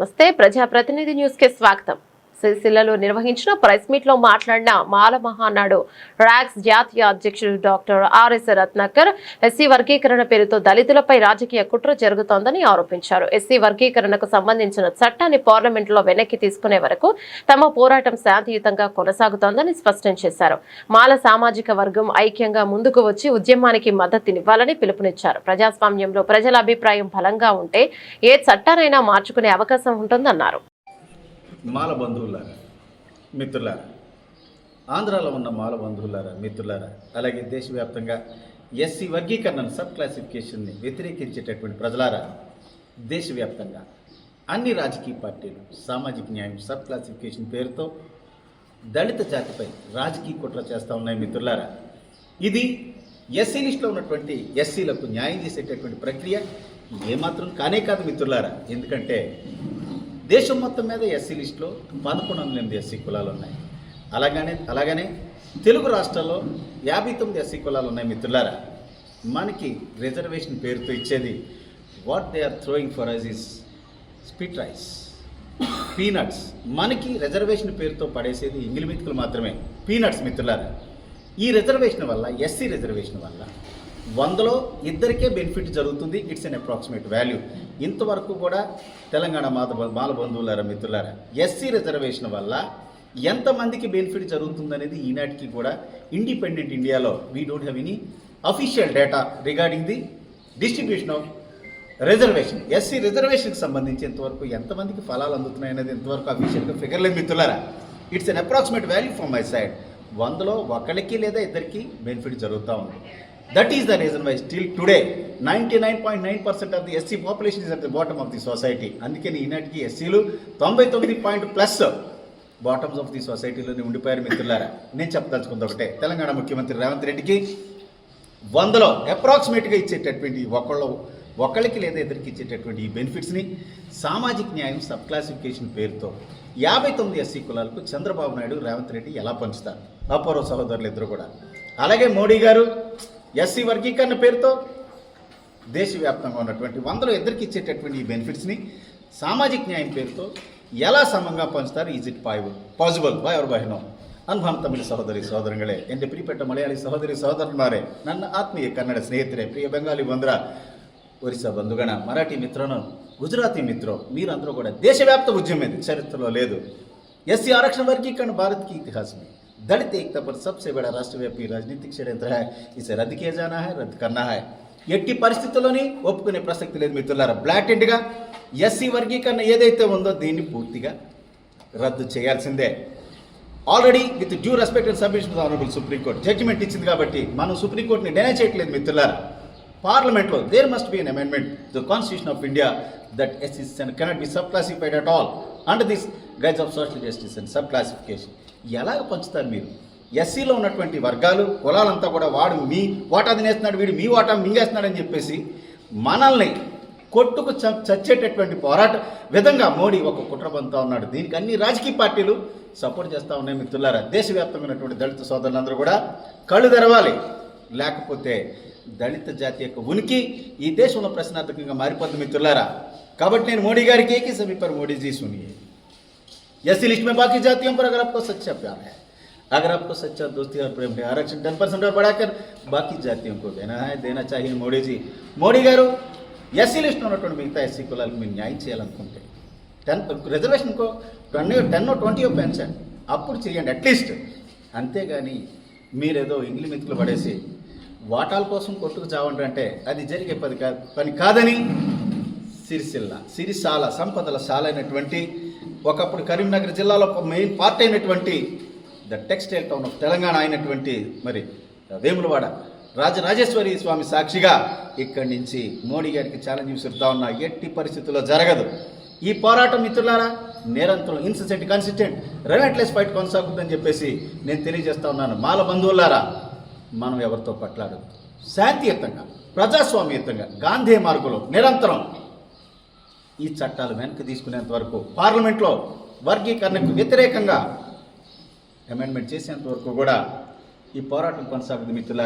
నమస్తే ప్రజాప్రతినిధి న్యూస్ కి స్వాగతం. సిరిసిల్లలో నిర్వహించిన ప్రెస్ మీట్ లో మాట్లాడిన మాల మహానాడు రాక్స్ జాతీయ అధ్యక్షుడు డాక్టర్ ఆర్ఎస్ రత్నాకర్ ఎస్సీ వర్గీకరణ పేరుతో దళితులపై రాజకీయ కుట్ర జరుగుతోందని ఆరోపించారు. ఎస్సీ వర్గీకరణకు సంబంధించిన చట్టాన్ని పార్లమెంట్ లో వెనక్కి తీసుకునే వరకు తమ పోరాటం శాంతియుతంగా కొనసాగుతోందని స్పష్టం చేశారు. మాల సామాజిక వర్గం ఐక్యంగా ముందుకు వచ్చి ఉద్యమానికి మద్దతునివ్వాలని పిలుపునిచ్చారు. ప్రజాస్వామ్యంలో ప్రజల అభిప్రాయం బలంగా ఉంటే ఏ చట్టానైనా మార్చుకునే అవకాశం ఉంటుందన్నారు. మాల బంధువులారా, మిత్రులారా, ఆంధ్రాలో ఉన్న మాల బంధువులారా, మిత్రులారా, అలాగే దేశవ్యాప్తంగా ఎస్సీ వర్గీకరణను సబ్ క్లాసిఫికేషన్ని వ్యతిరేకించేటటువంటి ప్రజలారా, దేశవ్యాప్తంగా అన్ని రాజకీయ పార్టీలు సామాజిక న్యాయం సబ్ క్లాసిఫికేషన్ పేరుతో దళిత జాతిపై రాజకీయ కుట్ర చేస్తూ ఉన్నాయి. మిత్రులారా, ఇది ఎస్సీ లిస్టులో ఉన్నటువంటి ఎస్సీలకు న్యాయం చేసేటటువంటి ప్రక్రియ ఏమాత్రం కానే కాదు మిత్రులారా. ఎందుకంటే దేశం మొత్తం మీద ఎస్సీ లిస్టులో 1108 ఎస్సీ కులాలు ఉన్నాయి. అలాగనే తెలుగు రాష్ట్రాల్లో 59 ఎస్సీ కులాలు ఉన్నాయి. మిత్రులారా, మనకి రిజర్వేషన్ పేరుతో ఇచ్చేది what they are throwing for us is spit rice, peanuts. మనకి రిజర్వేషన్ పేరుతో పడేసేది ఇంగిలి మెతుకులు మాత్రమే, పీనట్స్. మిత్రులారా, ఈ రిజర్వేషన్ వల్ల, ఎస్సీ రిజర్వేషన్ వల్ల 100లో ఇద్దరికే బెనిఫిట్ జరుగుతుంది. It's an approximate value. ఇంతవరకు కూడా తెలంగాణ మాల బంధువులారా, మిత్రులారా, ఎస్సీ రిజర్వేషన్ వల్ల ఎంతమందికి బెనిఫిట్ జరుగుతుందనేది ఈనాటికి కూడా ఇండిపెండెంట్ ఇండియాలో we don't have any official data regarding the distribution of reservation. SC రిజర్వేషన్కి సంబంధించి ఇంతవరకు ఎంతమందికి ఫలాలు అందుతున్నాయి అనేది ఇంతవరకు అఫీషియల్గా ఫిగర్ లేదు. మిత్రులారా, it's an approximate value from my side. 100లో ఒకరికి లేదా ఇద్దరికి బెనిఫిట్ జరుగుతూ ఉంది. That is the reason why still today 99.9% of the SC population is at the bottom of the society. అందుకని ఈనాటికి ఎస్సీలు 99+ బాటమ్స్ ఆఫ్ ది సొసైటీలోనే ఉండిపోయారు. మిత్రులారా, నేను చెప్పదలుచుకుంది ఒకటే, తెలంగాణ ముఖ్యమంత్రి రేవంత్ రెడ్డికి 100లో అప్రాక్సిమేట్గా ఇచ్చేటటువంటి ఒకళ్ళకి లేదా ఇద్దరికి ఇచ్చేటటువంటి ఈ బెనిఫిట్స్ని సామాజిక న్యాయం సబ్ క్లాసిఫికేషన్ పేరుతో 59 ఎస్సీ కులాలకు చంద్రబాబు నాయుడు, రేవంత్ రెడ్డి ఎలా పంచుతారు? అపూర్వ సహోదరులు ఇద్దరు కూడా. అలాగే మోడీ గారు ఎస్సీ వర్గీకరణ పేరుతో దేశవ్యాప్తంగా ఉన్నటువంటి 100లో ఇద్దరికి ఇచ్చేటటువంటి ఈ బెనిఫిట్స్ని సామాజిక న్యాయం పేరుతో ఎలా సమంగా పంచుతారు? Is it possible by or by no? ಅನ್ಭಾನ್ ತಮಿಳು ಸಹೋದರಿ ಸಹೋದರಗಳೇ, ಎಂದೆ ಪ್ರಿಯಪಟ್ಟ ಮಲಯಾಳಿ ಸಹೋದರಿ ಸಹೋದರನಾರೇ, ನನ್ನ ಆತ್ಮೀಯ ಕನ್ನಡ ಸ್ನೇಹಿತರೆ, ಪ್ರಿಯ ಬೆಂಗಾಲಿ ಬಂಧುರ, ఒరిస్సా బంధుగణ, మరాఠీ మిత్రులను, గుజరాతీ మిత్రో, మీరందరూ కూడా దేశవ్యాప్త ఉద్యమం ఇది, చరిత్రలో లేదు. ఎస్సీ आरक्षण वर्गीकरण भारत की इतिहास में दलित एकता पर सबसे बड़ा राष्ट्रव्यापी राजनीतिक षड्यंत्र है. इसे रद्द किया जाना है, रद्द करना है. ఎట్టి పరిస్థితుల్లోని ఒప్పుకునే ప్రసక్తి లేదు. మిత్రులారా, బ్లాటెంట్గా ఎస్సీ వర్గీకరణ ఏదైతే ఉందో దీన్ని పూర్తిగా రద్దు చేయాల్సిందే. Already with due respect and submission to honourable supreme court judgment ఇచ్చింది కాబట్టి మనం సుప్రీంకోర్టుని డినై చేయట్లేదు. మిత్రులారా, పార్లమెంట్లో there must be an amendment to constitution of India that SC cannot be sub classified at all under this guides of social justice and sub classification. ఎలాగ పంచుతారు మీరు? ఎస్సీలో ఉన్నటువంటి వర్గాలు, కులాలంతా కూడా వాడు మీ వాటా తినేస్తున్నాడు, వీడు మీ వాటా మింగేస్తున్నాడని చెప్పేసి మనల్ని కొట్టుకు చచ్చేటటువంటి పోరాట విధంగా మోడీ ఒక కుట్ర పంపుతా ఉన్నాడు. దీనికి అన్ని రాజకీయ పార్టీలు సపోర్ట్ చేస్తూ ఉన్నాయి. మిత్రులారా, దేశవ్యాప్తంగా ఉన్నటువంటి దళిత సోదరులందరూ కూడా కళ్ళు తెరవాలి. లేకపోతే దళిత జాతి యొక్క ఉనికి ఈ దేశంలో ప్రశ్నార్థకంగా మారిపోతుంది. మిత్రులారా, కాబట్టి నేను మోడీ గారికి ఏకీ सभी पर मोदी जी सुनिए, एससी लिस्ट में बाकी जातियों पर अगर आपको सच्चा प्यार है, अगर आपको सच्चा दोस्ती और प्रेम है, आरक्षण 10% और बढ़ाकर बाकी जातियों को देना चाहिए. మోడీ జీ, మోడీ గారు ఎస్సీ లిస్ట్లో ఉన్నటువంటి మిగతా ఎస్సీ కులాలకు మీరు న్యాయం చేయాలనుకుంటే 10 రిజర్వేషన్కో 10-20 పెంచండి, అప్పుడు చేయండి అట్లీస్ట్. అంతేగాని మీరేదో ఇంగ్లీ మెతుకులు పడేసి వాటాల కోసం కొట్టుకు చావండి అంటే అది జరిగే పని కాదని సిరిసాల సంపదల సాల అయినటువంటి, ఒకప్పుడు కరీంనగర్ జిల్లాలో మెయిన్ పార్ట్ అయినటువంటి the textile town of Telangana అయినటువంటి మరి వేములవాడ రాజరాజేశ్వరి స్వామి సాక్షిగా ఇక్కడి నుంచి మోడీ గారికి ఛాలెంజ్ విసురుతా ఉన్నా. ఎట్టి పరిస్థితుల్లో జరగదు ఈ పోరాటం. మిత్రులారా, నిరంతరం ఇన్సెసెంట్ కన్సిస్టెంట్ రెలెంట్లెస్ ఫైట్ కొనసాగుతుందని చెప్పేసి నేను తెలియజేస్తా ఉన్నాను. మాల బంధువులారా, మనం ఎవరితో పట్లాడదు, శాంతియుతంగా ప్రజాస్వామ్యయుతంగా గాంధీ మార్గంలో నిరంతరం ఈ చట్టాలు వెనక్కి తీసుకునేంత వరకు, పార్లమెంట్లో వర్గీకరణకు వ్యతిరేకంగా అమెండ్మెంట్ చేసేంత వరకు కూడా ఈ పోరాటం కొనసాగుతుంది. మిత్రులారా.